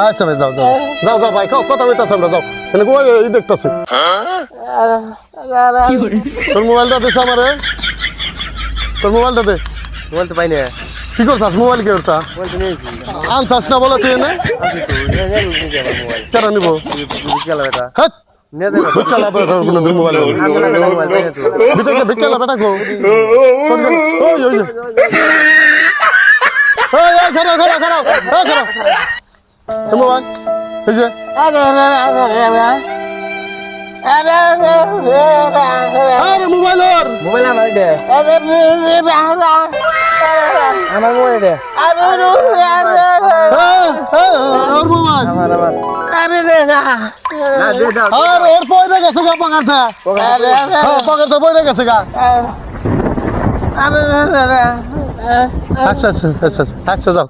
আচ্ছা ভাই যাও যাও যাও যাও ভাই খাও কথা বলতেছ আমরা যাও তাহলে ওই দেখতেছি তোর মোবাইলটা দিস আমারে তোর মোবাইলটা দে মোবাইল তো পাই না কি করছাস মোবাইল কে ওরটা মোবাইল তো নেই আনছাস না বলো তুই না কেন নিব হ্যাঁ ভিক্ষালা বেটা কোনো দিন মোবাইল ভিক্ষালা বেটা গো ওই ওই এই খারাপ খারাপ খারাপ খারাপ মোবাইল এই যে আরে মোবাইল ওর মোবাইল আমার দে আমার মোবাইল দে ওর মোবাইল আমার না দে দাও আর ওর পয়রা গেছে গা পাকাতে পাকাতে পয়রা গেছে গা আচ্ছা আচ্ছা আচ্ছা আচ্ছা যাও